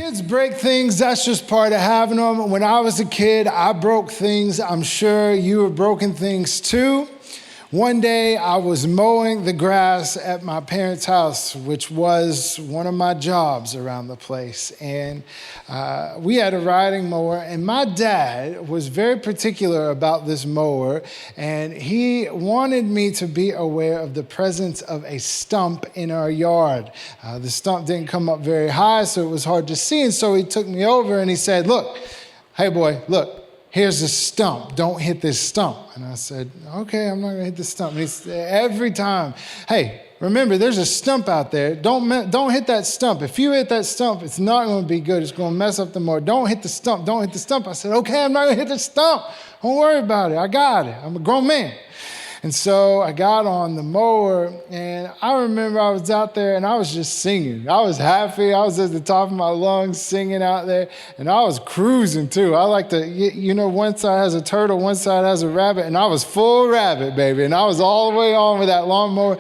Kids break things. That's just part of having them. When I was a kid, I broke things. I'm sure you have broken things too. One day I was mowing the grass at my parents' house, which was one of my jobs around the place. And we had a riding mower, and my dad was very particular about this mower, and he wanted me to be aware of the presence of a stump in our yard. The stump didn't come up very high, so it was hard to see, and so he took me over and he said, "Look, hey boy, look. Here's a stump. Don't hit this stump." And I said, "Okay, I'm not going to hit the stump." And he said, every time, "Hey, remember, there's a stump out there. Don't hit that stump. If you hit that stump, it's not going to be good. It's going to mess up the mower. Don't hit the stump. Don't hit the stump." I said, "Okay, I'm not going to hit the stump. Don't worry about it. I got it. I'm a grown man." And so I got on the mower, and I remember I was out there, and I was just singing. I was happy. I was at the top of my lungs singing out there, and I was cruising too. I like to, one side has a turtle, one side has a rabbit, and I was full rabbit, baby, and I was all the way on with that lawnmower.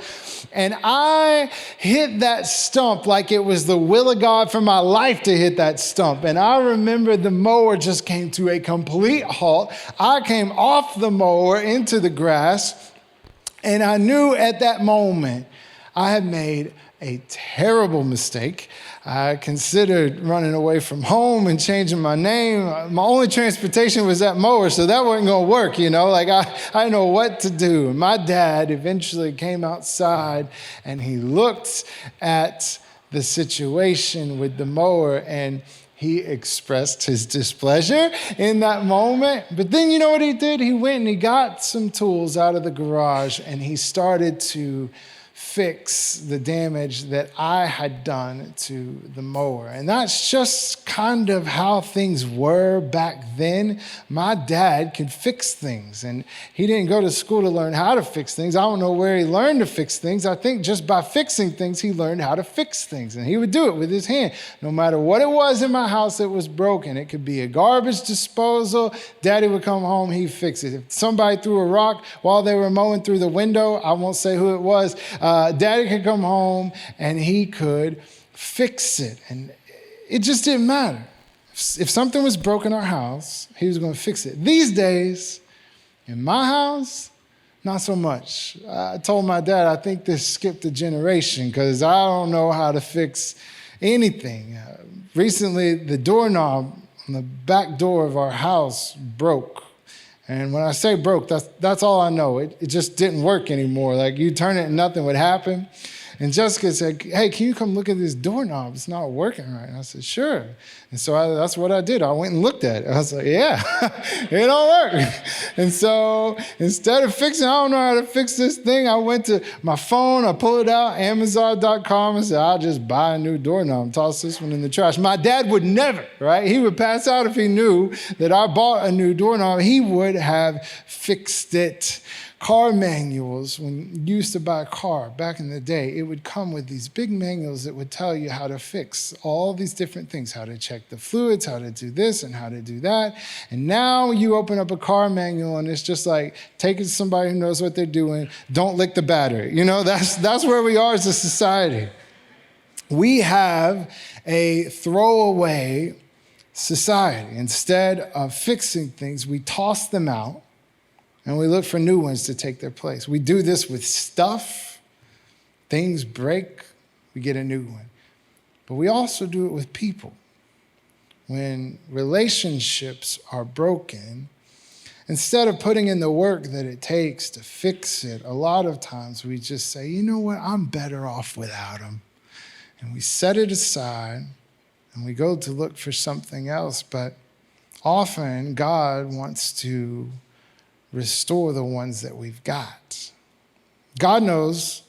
And I hit that stump like it was the will of God for my life to hit that stump. And I remember the mower just came to a complete halt. I came off the mower into the grass. And I knew at that moment I had made a terrible mistake. I considered running away from home and changing my name. My only transportation was that mower, so that wasn't going to work, I didn't know what to do. My dad eventually came outside, and he looked at the situation with the mower, and he expressed his displeasure in that moment. But then you know what he did? He went and he got some tools out of the garage, and he started to fix the damage that I had done to the mower. And that's just kind of how things were back then. My dad could fix things, and he didn't go to school to learn how to fix things. I don't know where he learned to fix things. I think just by fixing things, he learned how to fix things, and he would do it with his hand. No matter what it was in my house that was broken, it could be a garbage disposal. Daddy would come home, he'd fix it. If somebody threw a rock while they were mowing through the window, I won't say who it was, Daddy could come home and he could fix it. And it just didn't matter. If something was broken in our house, he was going to fix it. These days, in my house, not so much. I told my dad, I think this skipped a generation because I don't know how to fix anything. Recently, the doorknob on the back door of our house broke. And when I say broke, that's all I know. It just didn't work anymore. Like, you turn it and nothing would happen. And Jessica said, "Hey, can you come look at this doorknob? It's not working right." And I said, "Sure." And so that's what I did. I went and looked at it. I was like, "Yeah, it don't work." And so instead of fixing, I don't know how to fix this thing, I went to my phone, I pulled it out, Amazon.com, and said, "I'll just buy a new doorknob, toss this one in the trash." My dad would never, right? He would pass out if he knew that I bought a new doorknob. He would have fixed it. Car manuals, when you used to buy a car back in the day, it would come with these big manuals that would tell you how to fix all these different things, how to check the fluids, how to do this and how to do that. And now you open up a car manual and it's just like, take it to somebody who knows what they're doing, don't lick the battery. That's where we are as a society. We have a throwaway society. Instead of fixing things, we toss them out, and we look for new ones to take their place. We do this with stuff. Things break, we get a new one. But we also do it with people. When relationships are broken, instead of putting in the work that it takes to fix it, a lot of times we just say, "You know what, I'm better off without them." And we set it aside, and we go to look for something else. But often God wants to restore the ones that we've got. God knows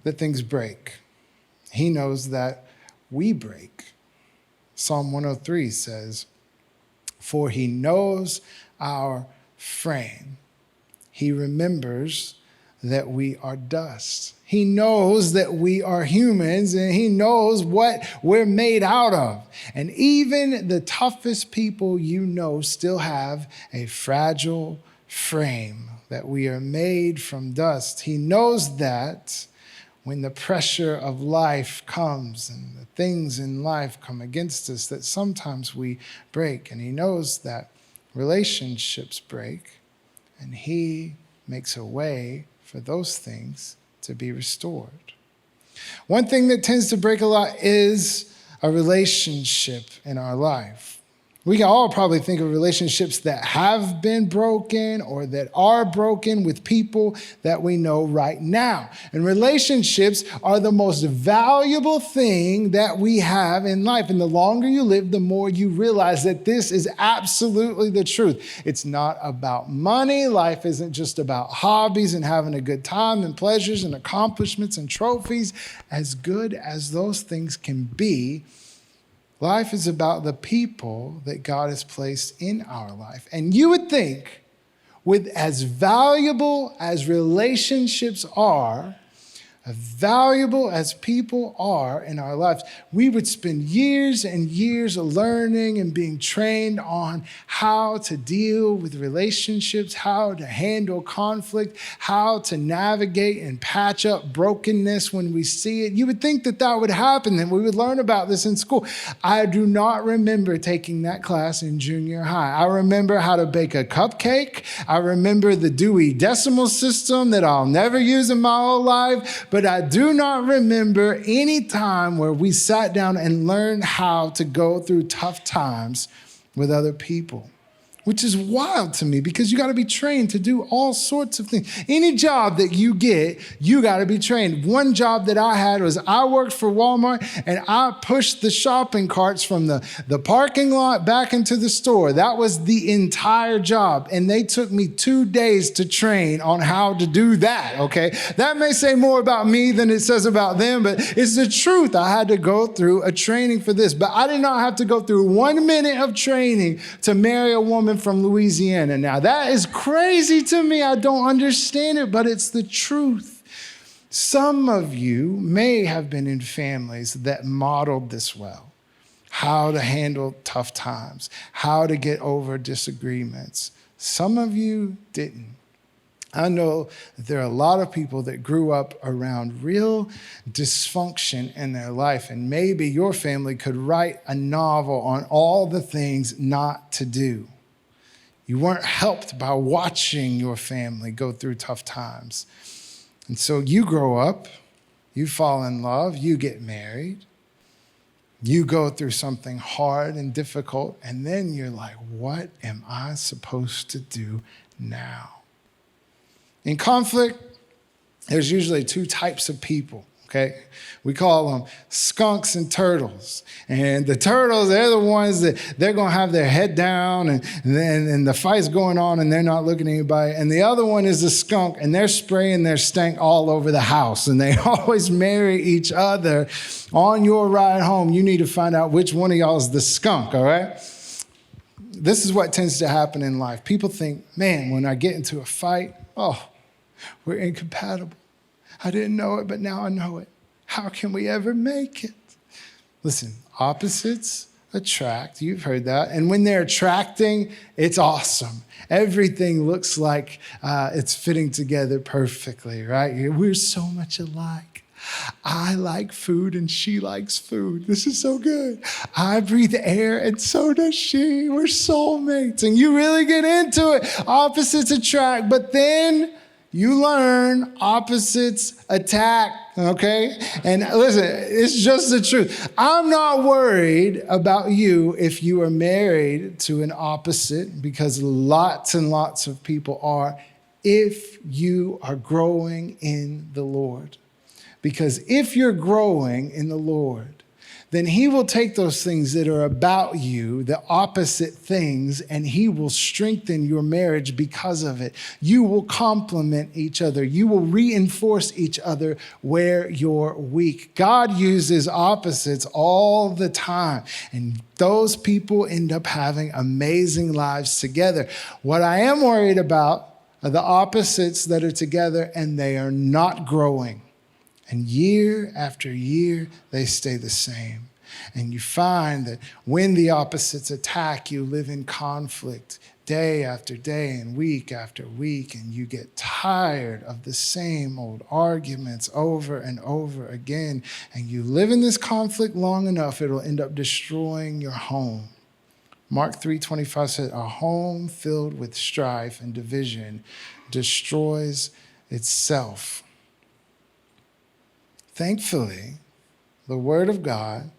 that things break. He knows that we break. Psalm 103 says, "For he knows our frame. He remembers that we are dust." He knows that we are humans, and he knows what we're made out of. And even the toughest people still have a fragile frame, that we are made from dust. He knows that when the pressure of life comes and the things in life come against us, that sometimes we break. And he knows that relationships break, and he makes a way for those things to be restored. One thing that tends to break a lot is a relationship in our life. We can all probably think of relationships that have been broken or that are broken with people that we know right now. And relationships are the most valuable thing that we have in life. And the longer you live, the more you realize that this is absolutely the truth. It's not about money. Life isn't just about hobbies and having a good time and pleasures and accomplishments and trophies. As good as those things can be, life is about the people that God has placed in our life. And you would think, with as valuable as relationships are, as valuable as people are in our lives, we would spend years and years learning and being trained on how to deal with relationships, how to handle conflict, how to navigate and patch up brokenness when we see it. You would think that that would happen, and we would learn about this in school. I do not remember taking that class in junior high. I remember how to bake a cupcake. I remember the Dewey Decimal System that I'll never use in my whole life. But I do not remember any time where we sat down and learned how to go through tough times with other people, which is wild to me because you got to be trained to do all sorts of things. Any job that you get, you got to be trained. One job that I had was I worked for Walmart and I pushed the shopping carts from the parking lot back into the store. That was the entire job. And they took me 2 days to train on how to do that, okay? That may say more about me than it says about them, but it's the truth. I had to go through a training for this, but I did not have to go through 1 minute of training to marry a woman from Louisiana. Now, that is crazy to me. I don't understand it, but it's the truth. Some of you may have been in families that modeled this well. How to handle tough times, how to get over disagreements. Some of you didn't. I know that there are a lot of people that grew up around real dysfunction in their life, and maybe your family could write a novel on all the things not to do. You weren't helped by watching your family go through tough times. And so you grow up, you fall in love, you get married, you go through something hard and difficult, and then you're like, what am I supposed to do now? In conflict, there's usually 2 types of people. Okay, we call them skunks and turtles. And the turtles, they're the ones that they're going to have their head down and the fight's going on and they're not looking at anybody. And the other one is the skunk, and they're spraying their stank all over the house. And they always marry each other. On your ride home, you need to find out which one of y'all is the skunk, all right? This is what tends to happen in life. People think, man, when I get into a fight, we're incompatible. I didn't know it, but now I know it. How can we ever make it? Listen, opposites attract. You've heard that. And when they're attracting, it's awesome. Everything looks like it's fitting together perfectly, right? We're so much alike. I like food and she likes food. This is so good. I breathe air and so does she. We're soulmates. And you really get into it. Opposites attract, but then you learn opposites attack, okay? And listen, it's just the truth. I'm not worried about you if you are married to an opposite, because lots and lots of people are, if you are growing in the Lord. Because if you're growing in the Lord, then he will take those things that are about you, the opposite things, and he will strengthen your marriage because of it. You will complement each other. You will reinforce each other where you're weak. God uses opposites all the time, and those people end up having amazing lives together. What I am worried about are the opposites that are together and they are not growing. And year after year, they stay the same. And you find that when the opposites attack, you live in conflict day after day and week after week, and you get tired of the same old arguments over and over again, and you live in this conflict long enough, it'll end up destroying your home. Mark 3:25 said, a home filled with strife and division destroys itself. Thankfully, the Word of God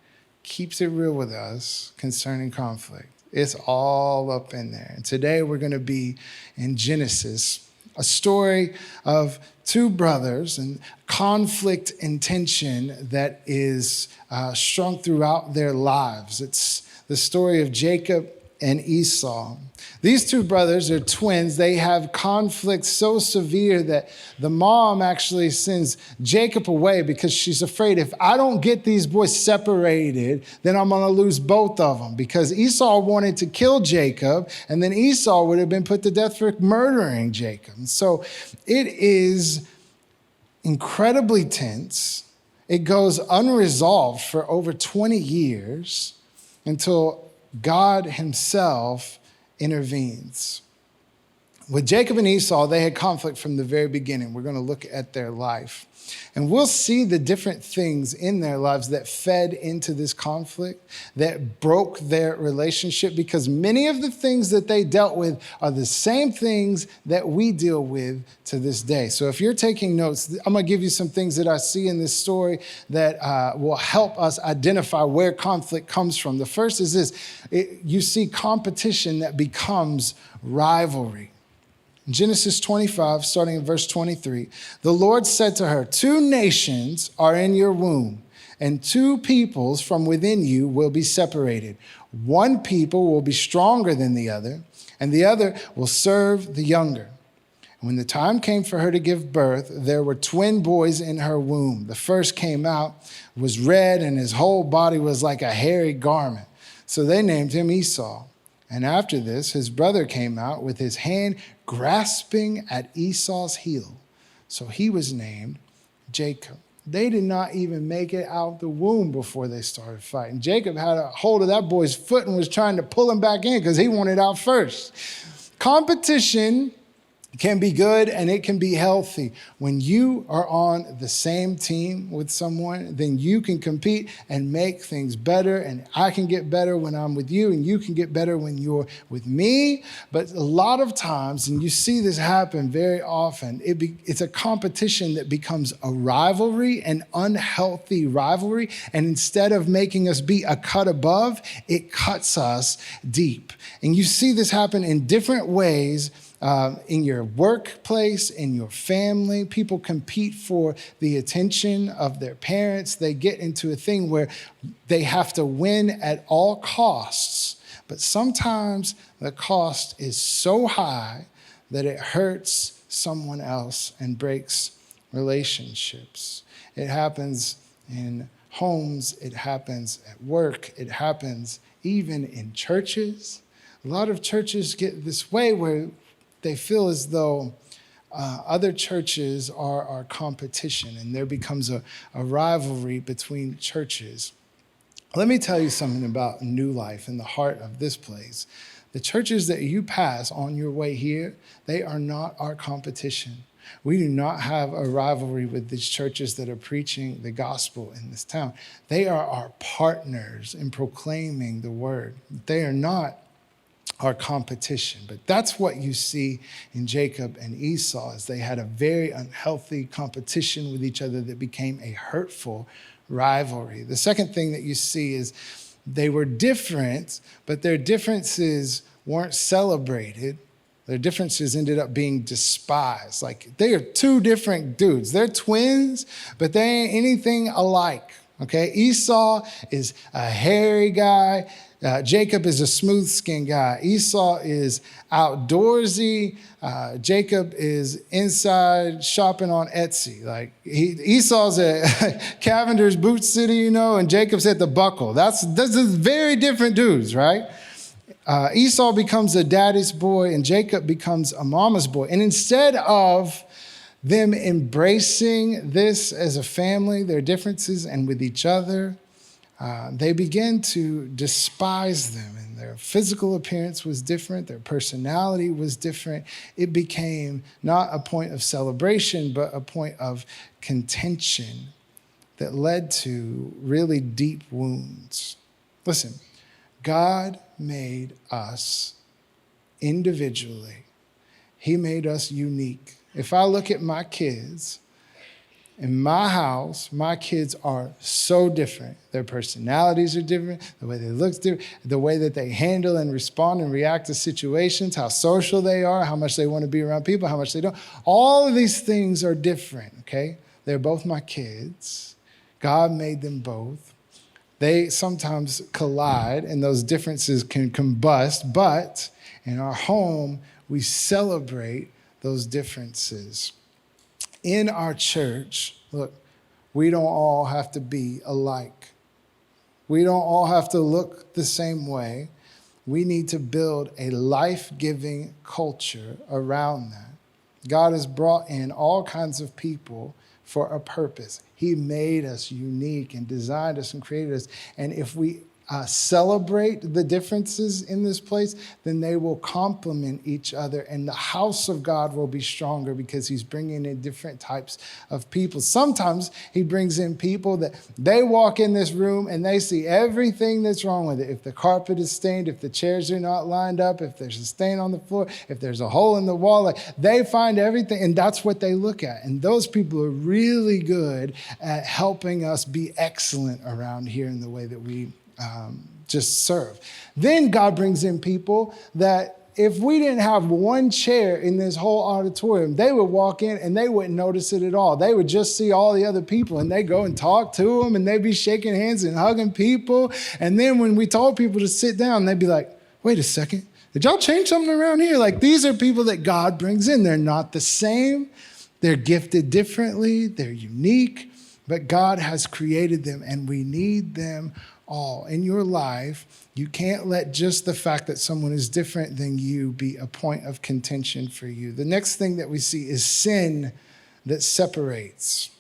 keeps it real with us concerning conflict. It's all up in there. And today we're going to be in Genesis, a story of two brothers and conflict and tension that is strung throughout their lives. It's the story of Jacob and Esau. These two brothers are twins. They have conflict so severe that the mom actually sends Jacob away because she's afraid if I don't get these boys separated, then I'm going to lose both of them, because Esau wanted to kill Jacob, and then Esau would have been put to death for murdering Jacob. And so it is incredibly tense. It goes unresolved for over 20 years until God himself intervenes. With Jacob and Esau, they had conflict from the very beginning. We're going to look at their life. And we'll see the different things in their lives that fed into this conflict, that broke their relationship, because many of the things that they dealt with are the same things that we deal with to this day. So if you're taking notes, I'm going to give you some things that I see in this story that will help us identify where conflict comes from. The first is this: you see competition that becomes rivalry. Genesis 25, starting in verse 23, the Lord said to her, 2 nations are in your womb, and 2 peoples from within you will be separated. 1 people will be stronger than the other, and the other will serve the younger. And when the time came for her to give birth, there were twin boys in her womb. The first came out, was red, and his whole body was like a hairy garment. So they named him Esau. And after this, his brother came out with his hand grasping at Esau's heel. So he was named Jacob. They did not even make it out the womb before they started fighting. Jacob had a hold of that boy's foot and was trying to pull him back in because he wanted out first. Competition can be good and it can be healthy. When you are on the same team with someone, then you can compete and make things better. And I can get better when I'm with you, and you can get better when you're with me. But a lot of times, and you see this happen very often, it's a competition that becomes a rivalry, an unhealthy rivalry. And instead of making us be a cut above, it cuts us deep. And you see this happen in different ways. In your workplace, in your family, people compete for the attention of their parents. They get into a thing where they have to win at all costs. But sometimes the cost is so high that it hurts someone else and breaks relationships. It happens in homes. It happens at work. It happens even in churches. A lot of churches get this way where they feel as though other churches are our competition, and there becomes a rivalry between churches. Let me tell you something about New Life in the heart of this place. The churches that you pass on your way here, they are not our competition. We do not have a rivalry with these churches that are preaching the gospel in this town. They are our partners in proclaiming the word. They are not our competition. But that's what you see in Jacob and Esau, as they had a very unhealthy competition with each other that became a hurtful rivalry. The second thing that you see is they were different, but their differences weren't celebrated. Their differences ended up being despised. Like, they are 2 different dudes. They're twins, but they ain't anything alike. Okay, Esau is a hairy guy. Jacob is a smooth-skinned guy. Esau is outdoorsy. Jacob is inside shopping on Etsy. Like, Esau's at Cavender's Boot City, and Jacob's at the Buckle. This is very different dudes, right? Esau becomes a daddy's boy, and Jacob becomes a mama's boy. And instead of them embracing this as a family, their differences, and with each other, they began to despise them, and their physical appearance was different, their personality was different. It became not a point of celebration, but a point of contention that led to really deep wounds. Listen, God made us individually. He made us unique. If I look at my kids, in my house, my kids are so different. Their personalities are different, the way they look different, the way that they handle and respond and react to situations, how social they are, how much they want to be around people, how much they don't. All of these things are different, okay? They're both my kids. God made them both. They sometimes collide, and those differences can combust, but in our home, we celebrate those differences. In our church, look, we don't all have to be alike. We don't all have to look the same way. We need to build a life-giving culture around that. God has brought in all kinds of people for a purpose. He made us unique and designed us and created us. And if we celebrate the differences in this place, then they will complement each other, and the house of God will be stronger because he's bringing in different types of people. Sometimes he brings in people that they walk in this room and they see everything that's wrong with it. If the carpet is stained, if the chairs are not lined up, if there's a stain on the floor, if there's a hole in the wall, like, they find everything, and that's what they look at. And those people are really good at helping us be excellent around here in the way that we just serve. Then God brings in people that if we didn't have one chair in this whole auditorium, they would walk in and they wouldn't notice it at all. They would just see all the other people and they go and talk to them and they'd be shaking hands and hugging people. And then when we told people to sit down, they'd be like, wait a second, did y'all change something around here? Like, these are people that God brings in. They're not the same. They're gifted differently. They're unique, but God has created them and we need them all. In your life, you can't let just the fact that someone is different than you be a point of contention for you. The next thing that we see is sin that separates.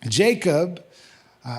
Jacob,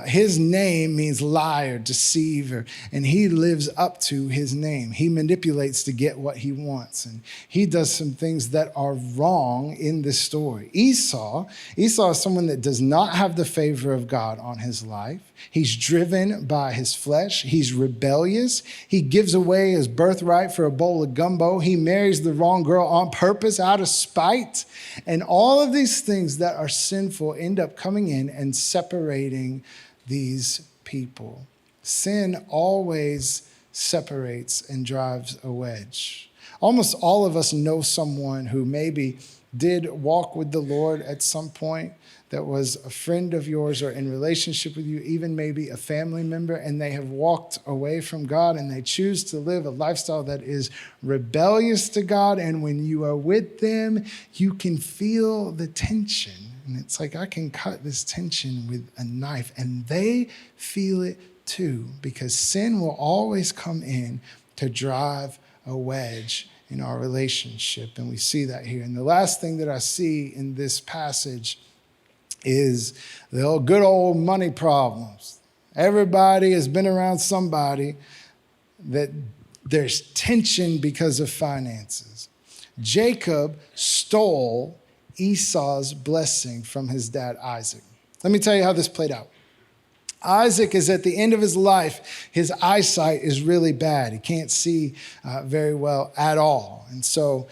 his name means liar, deceiver, and he lives up to his name. He manipulates to get what he wants, and he does some things that are wrong in this story. Esau is someone that does not have the favor of God on his life. He's driven by his flesh. He's rebellious. He gives away his birthright for a bowl of gumbo. He marries the wrong girl on purpose out of spite. And all of these things that are sinful end up coming in and separating these people. Sin always separates and drives a wedge. Almost all of us know someone who maybe did walk with the Lord at some point, that was a friend of yours or in relationship with you, even maybe a family member, and they have walked away from God and they choose to live a lifestyle that is rebellious to God. And when you are with them, you can feel the tension. And it's like, I can cut this tension with a knife. And they feel it too, because sin will always come in to drive a wedge in our relationship. And we see that here. And the last thing that I see in this passage is the good old money problems. Everybody has been around somebody that there's tension because of finances. Jacob stole Esau's blessing from his dad, Isaac. Let me tell you how this played out. Isaac is at the end of his life. His eyesight is really bad. He can't see very well at all. And so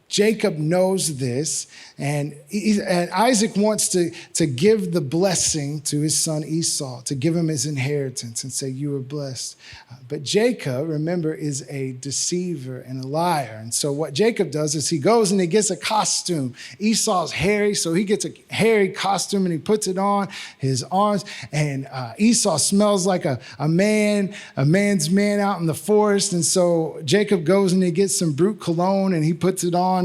Jacob knows this, and Isaac wants to give the blessing to his son Esau, to give him his inheritance and say, you are blessed. But Jacob, remember, is a deceiver and a liar. And so what Jacob does is he goes and he gets a costume. Esau's hairy, so he gets a hairy costume and he puts it on his arms. And Esau smells like a man's man out in the forest. And so Jacob goes and he gets some brute cologne and he puts it on,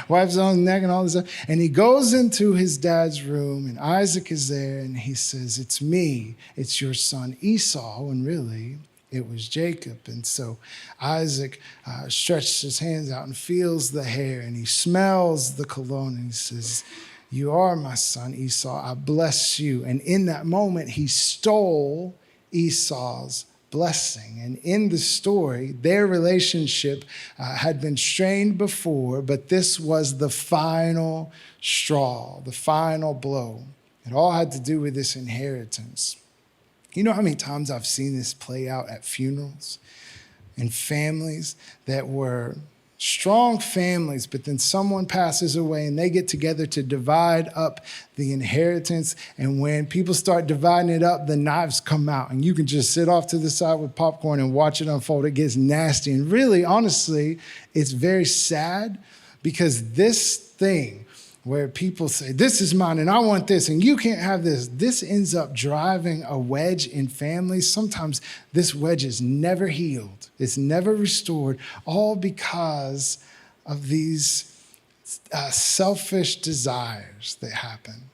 wipes it on his neck and all this stuff. And he goes into his dad's room and Isaac is there and he says, it's me, it's your son Esau. And really, it was Jacob. And so Isaac stretches his hands out and feels the hair and he smells the cologne and he says, you are my son Esau, I bless you. And in that moment, he stole Esau's blessing. And in the story, their relationship had been strained before, but this was the final straw, the final blow. It all had to do with this inheritance. You know how many times I've seen this play out at funerals in families that were strong families, but then someone passes away and they get together to divide up the inheritance. And when people start dividing it up, the knives come out and you can just sit off to the side with popcorn and watch it unfold. It gets nasty. And really, honestly, it's very sad because this thing where people say, this is mine and I want this and you can't have this ends up driving a wedge in families. Sometimes this wedge is never healed. It's never restored, all because of these selfish desires that happen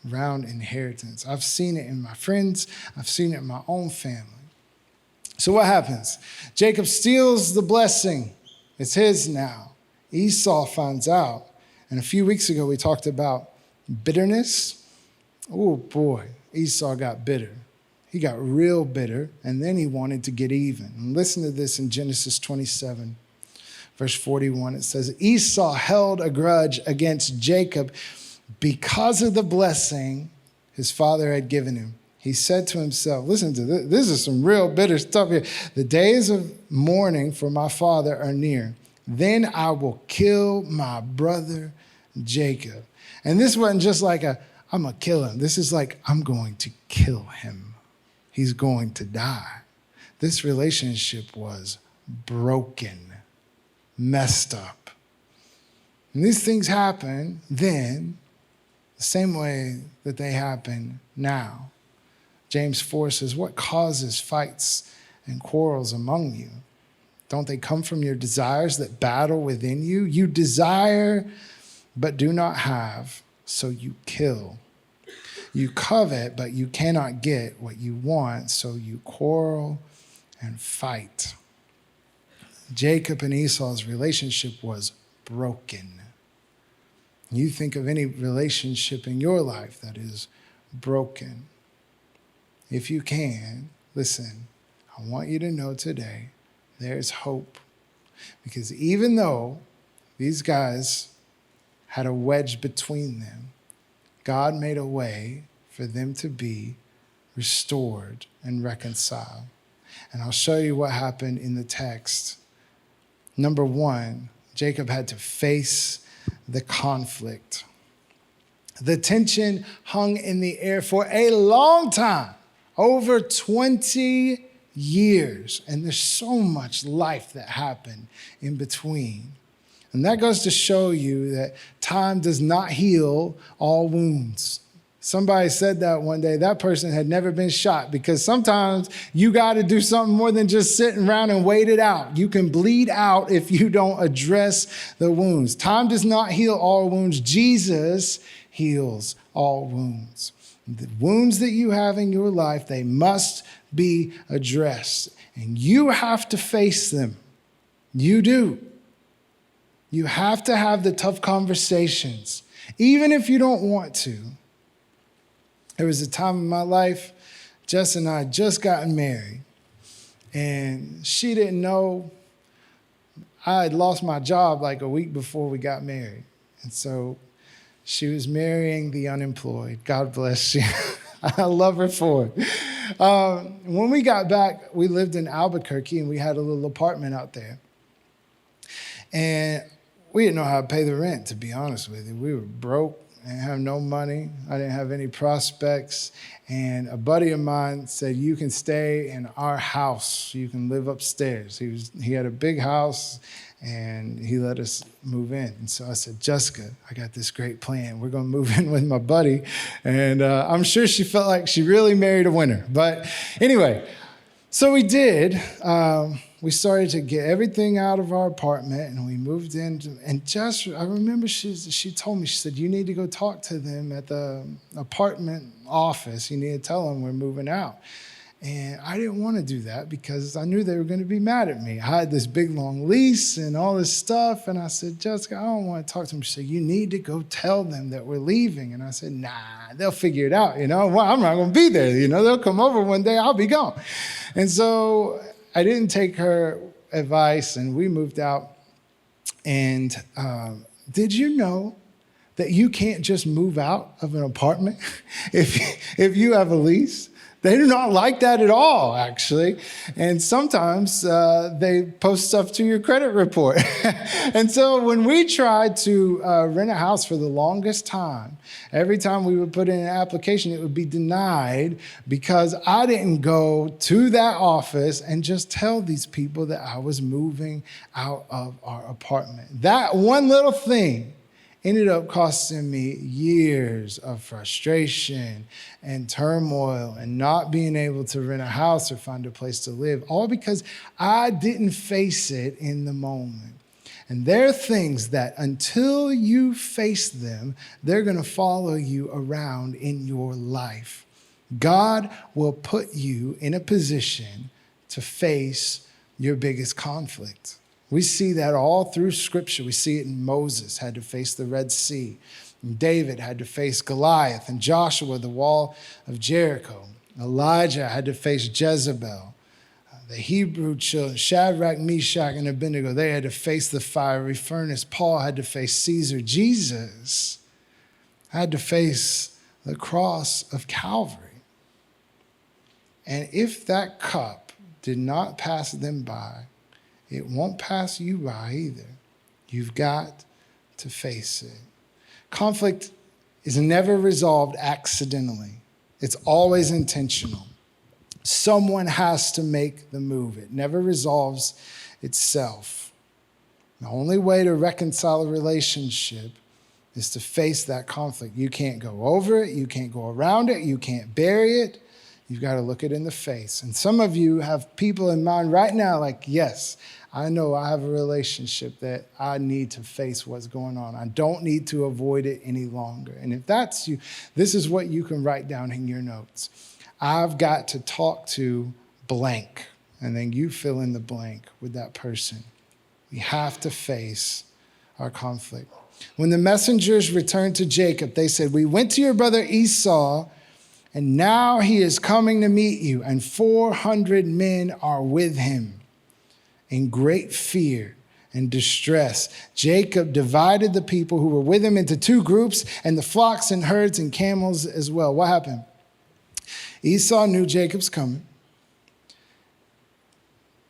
around inheritance. I've seen it in my friends. I've seen it in my own family. So what happens? Jacob steals the blessing. It's his now. Esau finds out. And a few weeks ago, we talked about bitterness. Oh, boy, Esau got bitter. He got real bitter, and then he wanted to get even. And listen to this in Genesis 27, verse 41. It says, Esau held a grudge against Jacob because of the blessing his father had given him. He said to himself, listen to this. This is some real bitter stuff here. The days of mourning for my father are near. Then I will kill my brother Jacob. And this wasn't just like I'm going to kill him. This is like, I'm going to kill him. He's going to die. This relationship was broken, messed up. And these things happen then the same way that they happen now. James 4 says, what causes fights and quarrels among you? Don't they come from your desires that battle within you? You desire, but do not have, so you kill. You covet, but you cannot get what you want, so you quarrel and fight. Jacob and Esau's relationship was broken. You think of any relationship in your life that is broken. If you can, listen, I want you to know today, there's hope. Because even though these guys had a wedge between them, God made a way for them to be restored and reconciled. And I'll show you what happened in the text. Number one, Jacob had to face the conflict. The tension hung in the air for a long time, over 20 years. And there's so much life that happened in between. And that goes to show you that time does not heal all wounds. Somebody said that one day. That person had never been shot, because sometimes you got to do something more than just sitting around and wait it out. You can bleed out if you don't address the wounds. Time does not heal all wounds. Jesus heals all wounds. The wounds that you have in your life, they must be addressed. And you have to face them. You do. You have to have the tough conversations, even if you don't want to. There was a time in my life, Jess and I had just gotten married, and she didn't know I had lost my job like a week before we got married. And so she was marrying the unemployed. God bless you. I love her for it. When we got back, we lived in Albuquerque, and we had a little apartment out there. And we didn't know how to pay the rent, to be honest with you. We were broke. I didn't have no money. I didn't have any prospects. And a buddy of mine said, you can stay in our house. You can live upstairs. He had a big house, and he let us move in. And so I said, Jessica, I got this great plan. We're going to move in with my buddy. And I'm sure she felt like she really married a winner. But anyway, so we did. We started to get everything out of our apartment, and we moved in. And Jess, I remember she told me, she said, you need to go talk to them at the apartment office. You need to tell them we're moving out. And I didn't want to do that because I knew they were going to be mad at me. I had this big, long lease and all this stuff. And I said, Jessica, I don't want to talk to them. She said, you need to go tell them that we're leaving. And I said, nah, they'll figure it out. Well, I'm not going to be there. They'll come over one day. I'll be gone. And so I didn't take her advice, and we moved out. And did you know that you can't just move out of an apartment if you have a lease? They do not like that at all, actually. And sometimes they post stuff to your credit report. And so when we tried to rent a house for the longest time, every time we would put in an application, it would be denied because I didn't go to that office and just tell these people that I was moving out of our apartment. That one little thing ended up costing me years of frustration and turmoil and not being able to rent a house or find a place to live, all because I didn't face it in the moment. And there are things that until you face them, they're going to follow you around in your life. God will put you in a position to face your biggest conflict. We see that all through Scripture. We see it in Moses, had to face the Red Sea. And David had to face Goliath. And Joshua, the wall of Jericho. Elijah had to face Jezebel. The Hebrew children, Shadrach, Meshach, and Abednego, they had to face the fiery furnace. Paul had to face Caesar. Jesus had to face the cross of Calvary. And if that cup did not pass them by, it won't pass you by either. You've got to face it. Conflict is never resolved accidentally. It's always intentional. Someone has to make the move. It never resolves itself. The only way to reconcile a relationship is to face that conflict. You can't go over it. You can't go around it. You can't bury it. You've got to look it in the face. And some of you have people in mind right now like, yes, I know I have a relationship that I need to face what's going on. I don't need to avoid it any longer. And if that's you, this is what you can write down in your notes. I've got to talk to blank. And then you fill in the blank with that person. We have to face our conflict. When the messengers returned to Jacob, they said, we went to your brother Esau, and now he is coming to meet you, and 400 men are with him. In great fear and distress, Jacob divided the people who were with him into two groups, and the flocks and herds and camels as well. What happened? Esau knew Jacob's coming.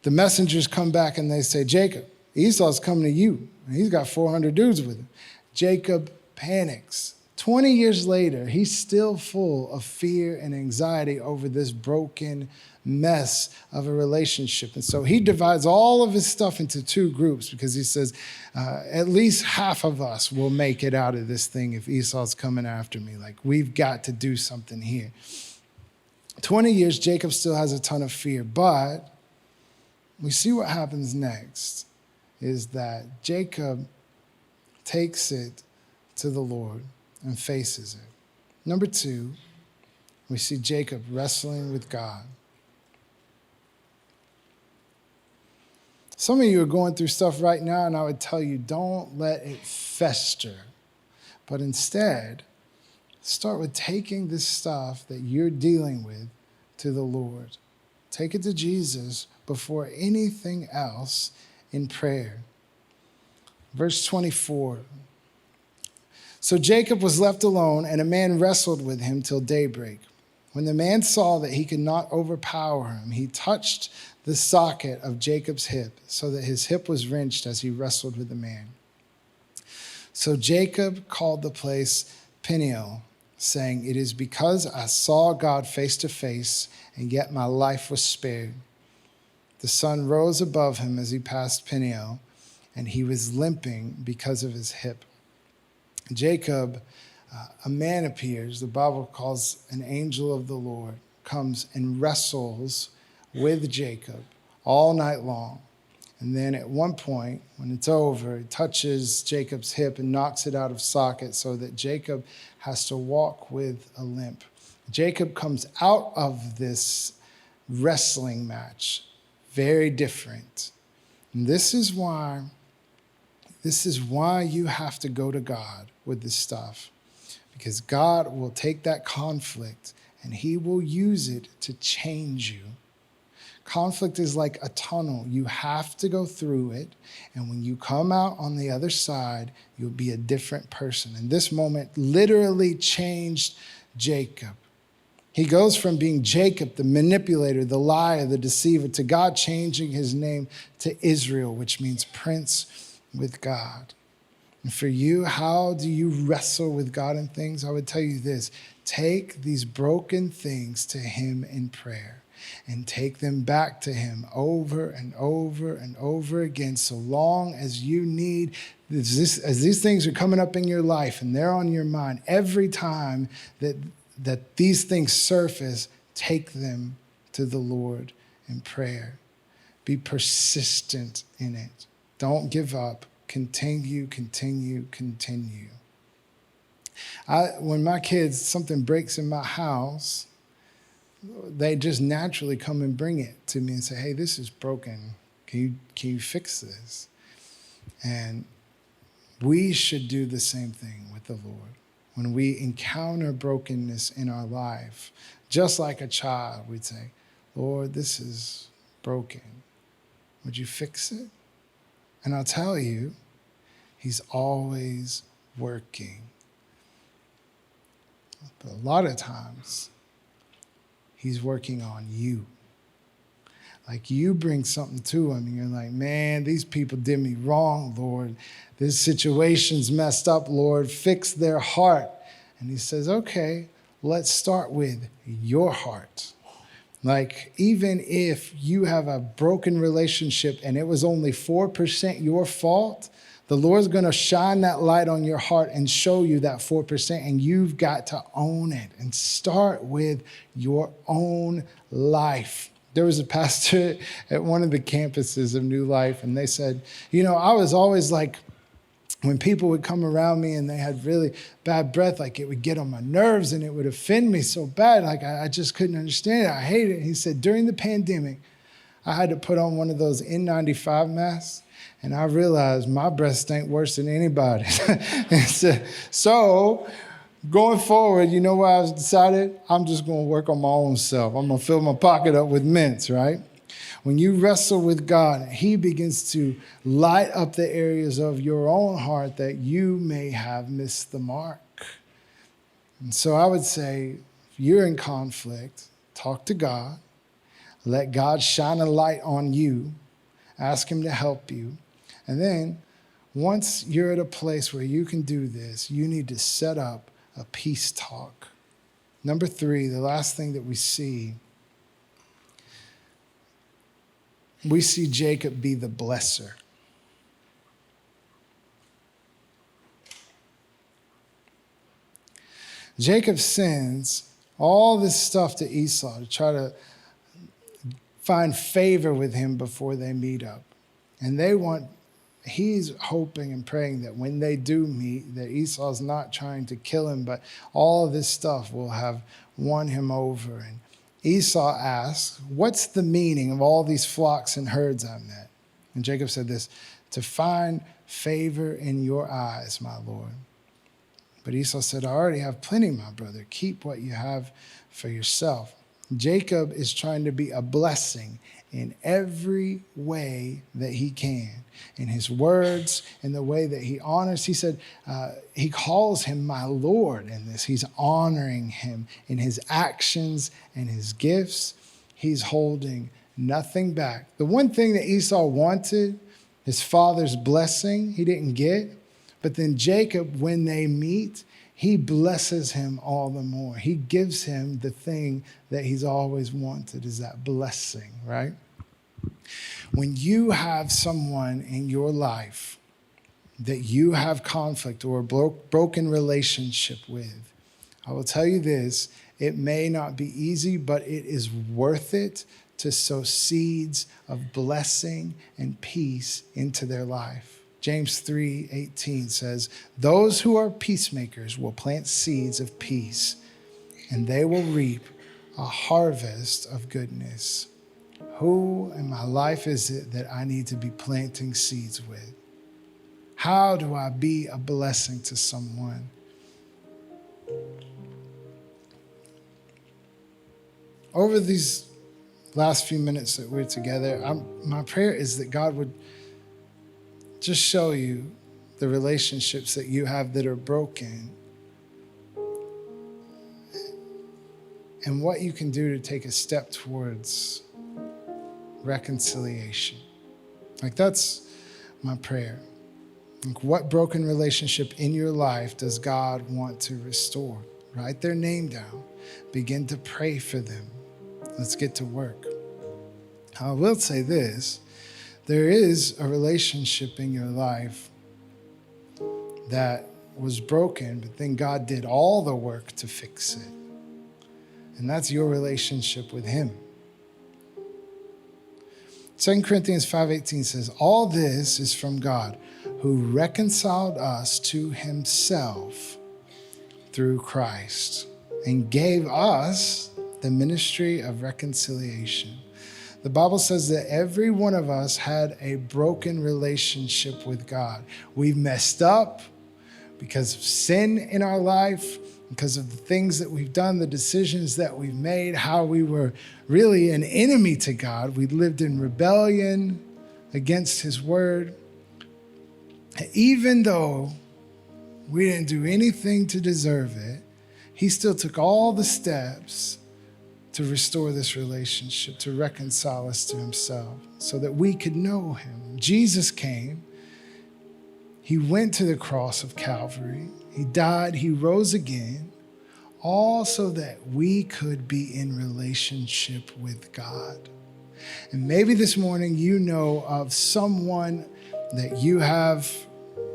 The messengers come back and they say, Jacob, Esau's coming to you. And he's got 400 dudes with him. Jacob panics. 20 years later, he's still full of fear and anxiety over this broken mess of a relationship. And so he divides all of his stuff into two groups because he says, at least half of us will make it out of this thing if Esau's coming after me. Like, we've got to do something here. 20 years, Jacob still has a ton of fear, but we see what happens next is that Jacob takes it to the Lord and faces it. Number two, we see Jacob wrestling with God. Some of you are going through stuff right now, and I would tell you, don't let it fester. But instead, start with taking this stuff that you're dealing with to the Lord. Take it to Jesus before anything else in prayer. Verse 24. So Jacob was left alone, and a man wrestled with him till daybreak. When the man saw that he could not overpower him, he touched the socket of Jacob's hip, so that his hip was wrenched as he wrestled with the man. So Jacob called the place Peniel, saying, it is because I saw God face to face, and yet my life was spared. The sun rose above him as he passed Peniel, and he was limping because of his hip. Jacob, a man appears, the Bible calls an angel of the Lord, comes and wrestles with Jacob all night long. And then at one point, when it's over, it touches Jacob's hip and knocks it out of socket so that Jacob has to walk with a limp. Jacob comes out of this wrestling match. Very different. And this is why you have to go to God with this stuff. Because God will take that conflict and he will use it to change you. Conflict is like a tunnel. You have to go through it. And when you come out on the other side, you'll be a different person. And this moment literally changed Jacob. He goes from being Jacob, the manipulator, the liar, the deceiver, to God changing his name to Israel, which means prince with God. And for you, how do you wrestle with God in things? I would tell you this: take these broken things to him in prayer and take them back to him over and over and over again, so long as you need. As these things are coming up in your life and they're on your mind, every time that these things surface, take them to the Lord in prayer. Be persistent in it. Don't give up. Continue, continue, continue. When my kids, something breaks in my house, they just naturally come and bring it to me and say, hey, this is broken. Can you fix this? And we should do the same thing with the Lord. When we encounter brokenness in our life, just like a child, we'd say, Lord, this is broken. Would you fix it? And I'll tell you, he's always working. But a lot of times, he's working on you. Like you bring something to him and you're like, man, these people did me wrong, Lord. This situation's messed up, Lord. Fix their heart. And he says, okay, let's start with your heart. Like, even if you have a broken relationship and it was only 4% your fault, the Lord's going to shine that light on your heart and show you that 4%, and you've got to own it and start with your own life. There was a pastor at one of the campuses of New Life, and they said, I was always like, when people would come around me and they had really bad breath, like it would get on my nerves and it would offend me so bad. Like I just couldn't understand it. I hated it. He said, during the pandemic, I had to put on one of those N95 masks. And I realized my breath stank worse than anybody's. So going forward, you know what I decided? I'm just going to work on my own self. I'm going to fill my pocket up with mints, right? When you wrestle with God, he begins to light up the areas of your own heart that you may have missed the mark. And so I would say, if you're in conflict, talk to God. Let God shine a light on you. Ask him to help you. And then once you're at a place where you can do this, you need to set up a peace talk. Number 3, the last thing that we see Jacob be the blesser. Jacob sends all this stuff to Esau to try to find favor with him before they meet up. And he's hoping and praying that when they do meet, that Esau's not trying to kill him, but all of this stuff will have won him over. And Esau asks, what's the meaning of all these flocks and herds I've met? And Jacob said this, to find favor in your eyes, my Lord. But Esau said, I already have plenty, my brother. Keep what you have for yourself. Jacob is trying to be a blessing in every way that he can. In his words, in the way that he honors. He said, he calls him my Lord in this. He's honoring him in his actions and his gifts. He's holding nothing back. The one thing that Esau wanted, his father's blessing, he didn't get. But then Jacob, when they meet, he blesses him all the more. He gives him the thing that he's always wanted, is that blessing, right? When you have someone in your life that you have conflict or a broken relationship with, I will tell you this, it may not be easy, but it is worth it to sow seeds of blessing and peace into their life. James 3:18 says, those who are peacemakers will plant seeds of peace, and they will reap a harvest of goodness. Who in my life is it that I need to be planting seeds with? How do I be a blessing to someone? Over these last few minutes that we're together, my prayer is that God would just show you the relationships that you have that are broken and what you can do to take a step towards reconciliation. Like, that's my prayer. Like, what broken relationship in your life does God want to restore? Write their name down. Begin to pray for them. Let's get to work. I will say this. There is a relationship in your life that was broken, but then God did all the work to fix it. And that's your relationship with him. 2 Corinthians 5:18 says, all this is from God, who reconciled us to himself through Christ and gave us the ministry of reconciliation. The Bible says that every one of us had a broken relationship with God. We've messed up because of sin in our life, because of the things that we've done, the decisions that we've made, how we were really an enemy to God. We lived in rebellion against his word. Even though we didn't do anything to deserve it, he still took all the steps to restore this relationship, to reconcile us to himself so that we could know him. Jesus came. He went to the cross of Calvary. He died. He rose again, all so that we could be in relationship with God. And maybe this morning you know of someone that you have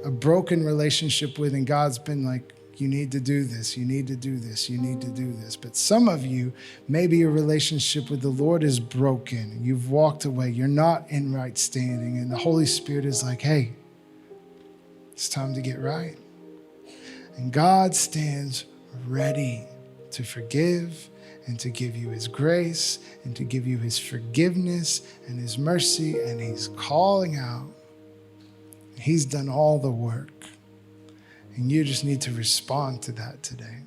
a broken relationship with, and God's been like, you need to do this, you need to do this, you need to do this. But some of you, maybe your relationship with the Lord is broken. You've walked away. You're not in right standing. And the Holy Spirit is like, hey, it's time to get right. And God stands ready to forgive and to give you his grace and to give you his forgiveness and his mercy. And he's calling out. He's done all the work. And you just need to respond to that today.